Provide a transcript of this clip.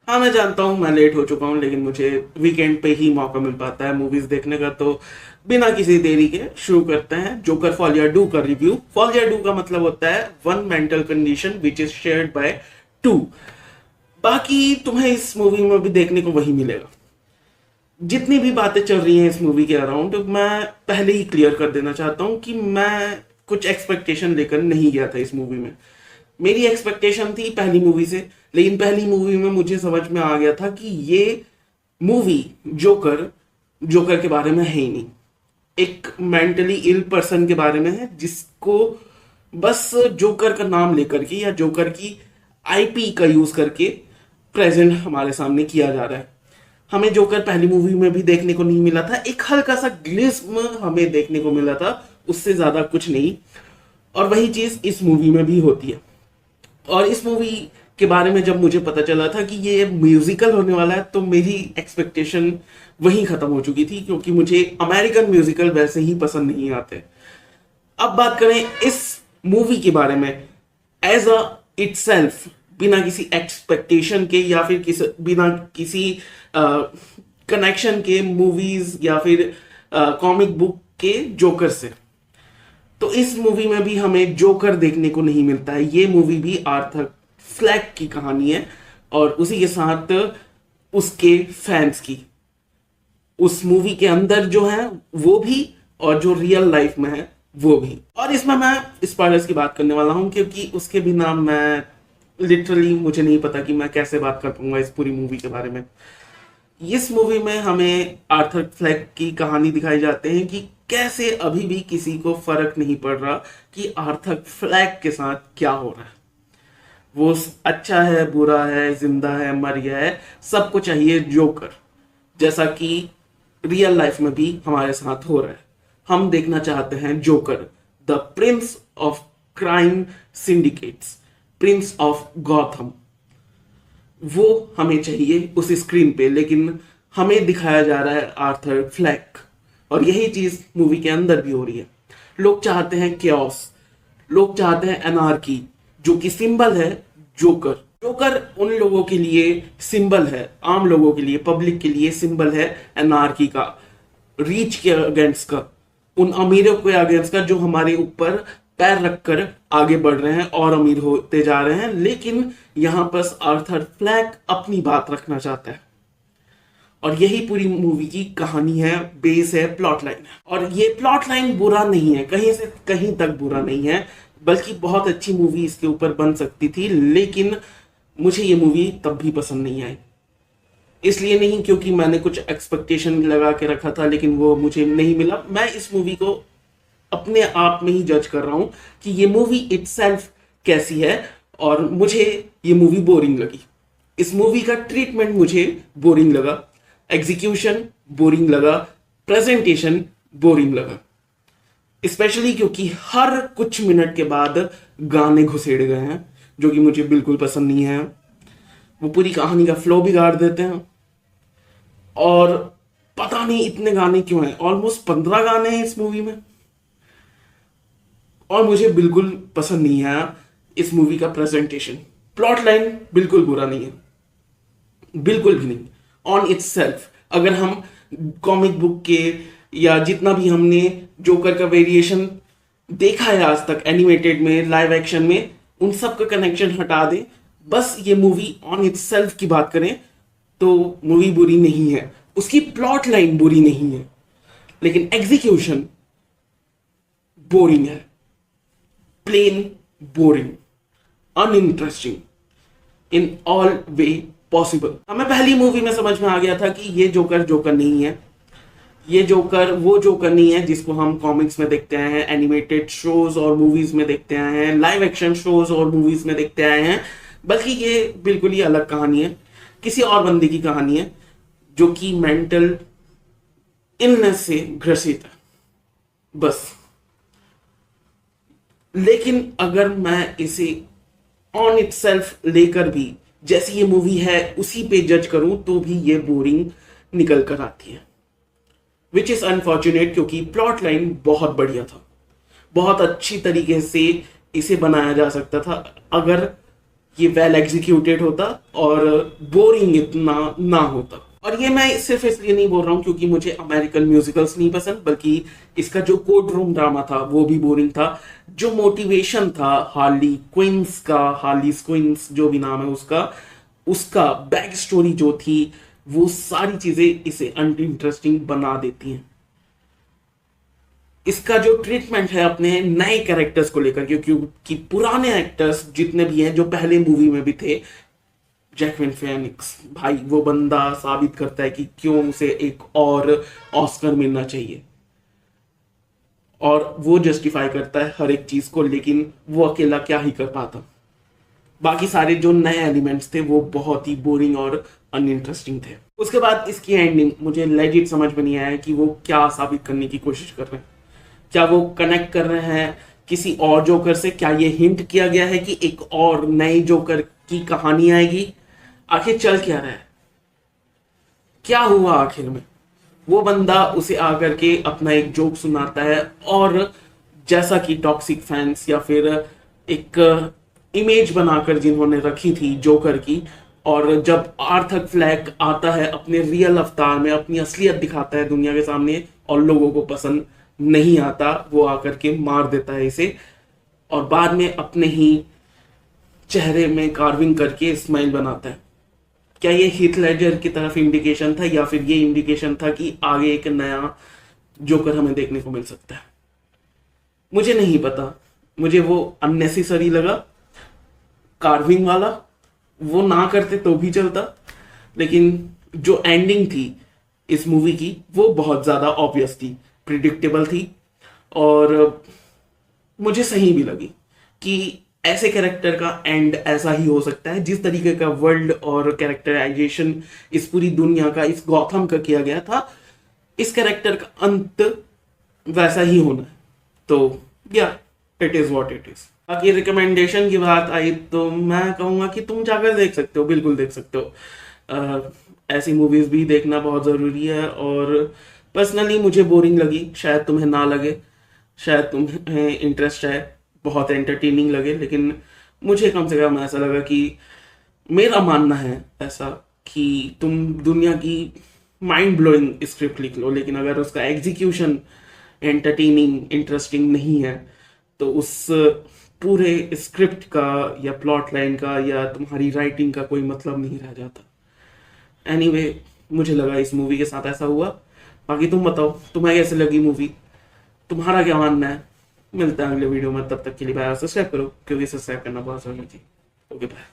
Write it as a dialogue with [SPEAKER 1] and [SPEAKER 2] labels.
[SPEAKER 1] हाँ, मैं जानता हूँ मैं लेट हो चुका हूँ, लेकिन मुझे वीकेंड पे ही मौका मिल पाता है मूवीज देखने का। तो बिना किसी देरी के शुरू करते हैं जोकर फॉलिया डू का रिव्यू। फॉलिया डू का मतलब होता है one mental condition which is shared by two. बाकी तुम्हें इस मूवी में भी देखने को वही मिलेगा। जितनी भी बातें चल रही हैं इस मूवी के अराउंड, मैं पहले ही क्लियर कर देना चाहता हूँ कि मैं कुछ एक्सपेक्टेशन लेकर नहीं गया था इस मूवी में। मेरी एक्सपेक्टेशन थी पहली मूवी से, लेकिन पहली मूवी में मुझे समझ में आ गया था कि ये मूवी जोकर जोकर के बारे में है ही नहीं। एक मेंटली इल पर्सन के बारे में है, जिसको बस जोकर का नाम लेकर के या जोकर की आईपी का यूज करके प्रेजेंट हमारे सामने किया जा रहा है। हमें जोकर पहली मूवी में भी देखने को नहीं मिला था, एक हल्का सा ग्लिस्म हमें देखने को मिला था, उससे ज्यादा कुछ नहीं। और वही चीज इस मूवी में भी होती है। और इस मूवी के बारे में जब मुझे पता चला था कि ये म्यूजिकल होने वाला है, तो मेरी एक्सपेक्टेशन वहीं खत्म हो चुकी थी, क्योंकि मुझे अमेरिकन म्यूजिकल वैसे ही पसंद नहीं आते। अब बात करें इस मूवी के बारे में एज अ इटसेल्फ, बिना किसी एक्सपेक्टेशन के या फिर बिना किसी कनेक्शन के मूवीज या फिर कॉमिक बुक के जोकर से, तो इस मूवी में भी हमें जोकर देखने को नहीं मिलता है। ये मूवी भी आर्थर फ्लैक की कहानी है, और उसी के साथ उसके फैंस की। उस मूवी के अंदर जो है वो भी, और जो रियल लाइफ में है वो भी। और इसमें मैं स्पॉयलर्स की बात करने वाला हूं, क्योंकि उसके बिना मैं लिटरली मुझे नहीं पता कि मैं कैसे बात कर पाऊंगा इस पूरी मूवी के बारे में। इस मूवी में हमें आर्थर फ्लैक की कहानी दिखाई जाते हैं कि कैसे अभी भी किसी को फर्क नहीं पड़ रहा कि आर्थर फ्लैक के साथ क्या हो रहा है। वो अच्छा है, बुरा है, जिंदा है, मर गया है, सबको चाहिए जोकर, जैसा कि रियल लाइफ में भी हमारे साथ हो रहा है। हम देखना चाहते हैं joker, the Prince of crime syndicates, Prince of Gotham. वो हमें चाहिए उस स्क्रीन पे, लेकिन हमें दिखाया जा रहा है आर्थर फ्लैक। और यही चीज मूवी के अंदर भी हो रही है। लोग चाहते हैं केओस, लोग चाहते हैं एनार्की, जो कि सिंबल है जोकर। जोकर उन लोगों के लिए सिंबल है, आम लोगों के लिए, पब्लिक के लिए सिंबल है एनार्की का, रीच के अगेंस्ट का, उन अमीरों के अगेंस्ट का जो हमारे ऊपर पैर रखकर आगे बढ़ रहे हैं और अमीर होते जा रहे हैं। लेकिन यहां पर आर्थर फ्लैक अपनी बात रखना चाहता है, और यही पूरी मूवी की कहानी है, बेस है, प्लॉट लाइन है। और ये प्लॉट लाइन बुरा नहीं है, कहीं से कहीं तक बुरा नहीं है, बल्कि बहुत अच्छी मूवी इसके ऊपर बन सकती थी। लेकिन मुझे ये मूवी तब भी पसंद नहीं आई। इसलिए नहीं क्योंकि मैंने कुछ एक्सपेक्टेशन लगा के रखा था, लेकिन वो मुझे नहीं मिला। मैं इस मूवी को अपने आप में ही जज कर रहा हूं कि ये मूवी इटसेल्फ कैसी है, और मुझे ये मूवी बोरिंग लगी। इस मूवी का ट्रीटमेंट मुझे बोरिंग लगा, एग्जीक्यूशन बोरिंग लगा, प्रेजेंटेशन बोरिंग लगा, स्पेशली क्योंकि हर कुछ मिनट के बाद गाने घुसेड़े गए हैं, जो कि मुझे बिल्कुल पसंद नहीं है। वो पूरी कहानी का फ्लो बिगाड़ देते हैं, और पता नहीं इतने गाने क्यों हैं, ऑलमोस्ट 15 गाने हैं इस मूवी में, और मुझे बिल्कुल पसंद नहीं है इस मूवी का प्रेजेंटेशन। प्लॉट लाइन बिल्कुल बुरा नहीं है, बिल्कुल भी नहीं ऑन इट्स सेल्फ। अगर हम कॉमिक बुक के या जितना भी हमने जोकर का वेरिएशन देखा है आज तक, एनिमेटेड में, लाइव एक्शन में, उन सब का कनेक्शन हटा दें, बस ये मूवी ऑन इट्स सेल्फ की बात करें, तो मूवी बुरी नहीं है, उसकी प्लॉट लाइन बुरी नहीं है, लेकिन एग्जीक्यूशन बोरिंग है, plain boring, uninteresting in all way possible. हमें पहली मूवी में समझ में आ गया था कि ये जोकर जोकर नहीं है। ये जोकर वो जोकर नहीं है जिसको हम कॉमिक्स में देखते आए हैं, एनिमेटेड शोज और मूवीज में देखते आए हैं, लाइव एक्शन शोज और मूवीज में देखते आए हैं, बल्कि ये बिल्कुल ही अलग कहानी है, किसी और बंदे की कहानी है जो कि मेंटल इलनेस से ग्रसित है, बस। लेकिन अगर मैं इसे ऑन इट सेल्फ लेकर भी जैसी ये मूवी है उसी पे जज करूं, तो भी ये बोरिंग निकल कर आती है, विच इज अनफॉर्चुनेट, क्योंकि प्लॉट लाइन बहुत बढ़िया था, बहुत अच्छी तरीके से इसे बनाया जा सकता था अगर ये वेल एग्जीक्यूटेड होता और बोरिंग इतना ना होता। और ये मैं सिर्फ इसलिए नहीं बोल रहा हूँ क्योंकि मुझे अमेरिकन म्यूजिकल्स नहीं पसंद, बल्कि इसका जो कोर्ट रूम ड्रामा था वो भी बोरिंग था। जो मोटिवेशन था हार्ली क्विंस का, हार्ली क्विंस जो भी नाम है उसका, उसका बैक स्टोरी जो थी, वो सारी चीजें इसे अनइंटरेस्टिंग बना देती हैं। इसका जो ट्रीटमेंट है अपने नए कैरेक्टर्स को लेकर, क्योंकि पुराने एक्टर्स जितने भी हैं जो पहले मूवी में भी थे, जैकविन फेनिक्स भाई वो बंदा साबित करता है कि क्यों उसे एक और ऑस्कर मिलना चाहिए, और वो जस्टिफाई करता है हर एक चीज को, लेकिन वो अकेला क्या ही कर पाता। बाकी सारे जो नए एलिमेंट्स थे वो बहुत ही बोरिंग और अनइंटरेस्टिंग थे। उसके बाद इसकी एंडिंग मुझे लेजिट समझ में नहीं आया कि वो क्या साबित करने की कोशिश कर रहे हैं। क्या वो कनेक्ट कर रहे हैं किसी और जोकर से? क्या ये हिंट किया गया है कि एक और नए जोकर की कहानी आएगी? आखिर चल क्या रहा है, क्या हुआ आखिर में? वो बंदा उसे आकर के अपना एक जोक सुनाता है, और जैसा कि टॉक्सिक फैंस या फिर एक इमेज बनाकर जिन्होंने रखी थी जोकर की, और जब आर्थर फ्लैक आता है अपने रियल अवतार में, अपनी असलियत दिखाता है दुनिया के सामने और लोगों को पसंद नहीं आता, वो आकर के मार देता है इसे, और बाद में अपने ही चेहरे में कार्विंग करके स्माइल बनाता है। क्या ये हीथ लेडजर की तरफ इंडिकेशन था, या फिर ये इंडिकेशन था कि आगे एक नया जोकर हमें देखने को मिल सकता है? मुझे नहीं पता, मुझे वो अननेसेसरी लगा कार्विंग वाला। वो ना करते तो भी चलता, लेकिन जो एंडिंग थी इस मूवी की वो बहुत ज्यादा ऑब्वियस थी, प्रिडिक्टेबल थी, और मुझे सही भी लगी कि ऐसे कैरेक्टर का एंड ऐसा ही हो सकता है। जिस तरीके का वर्ल्ड और कैरेक्टराइजेशन इस पूरी दुनिया का, इस गौथम का किया गया था, इस कैरेक्टर का अंत वैसा ही होना है। तो या it is what it is. बाकी रिकमेंडेशन की बात आई तो मैं कहूँगा कि तुम जाकर देख सकते हो, बिल्कुल देख सकते हो। ऐसी मूवीज भी देखना बहुत ज़रूरी है, और पर्सनली मुझे बोरिंग लगी, शायद तुम्हें ना लगे, शायद तुम्हें इंटरेस्ट है, बहुत एंटरटेनिंग लगे, लेकिन मुझे कम से कम ऐसा लगा कि मेरा मानना है ऐसा कि तुम दुनिया की माइंड ब्लोइंग स्क्रिप्ट लिख लो, लेकिन अगर उसका एग्जीक्यूशन एंटरटेनिंग इंटरेस्टिंग नहीं है तो उस पूरे स्क्रिप्ट का या प्लॉट लाइन का या तुम्हारी राइटिंग का कोई मतलब नहीं रह जाता। एनीवे, मुझे लगा इस मूवी के साथ ऐसा हुआ। बाकी तुम बताओ तुम्हें कैसे लगी मूवी, तुम्हारा क्या मानना है? मिलता है अगले वीडियो में, तब तक के लिए बाय। सब्सक्राइब करो क्योंकि सब्सक्राइब करना बहुत जरूरी है। Okay bye.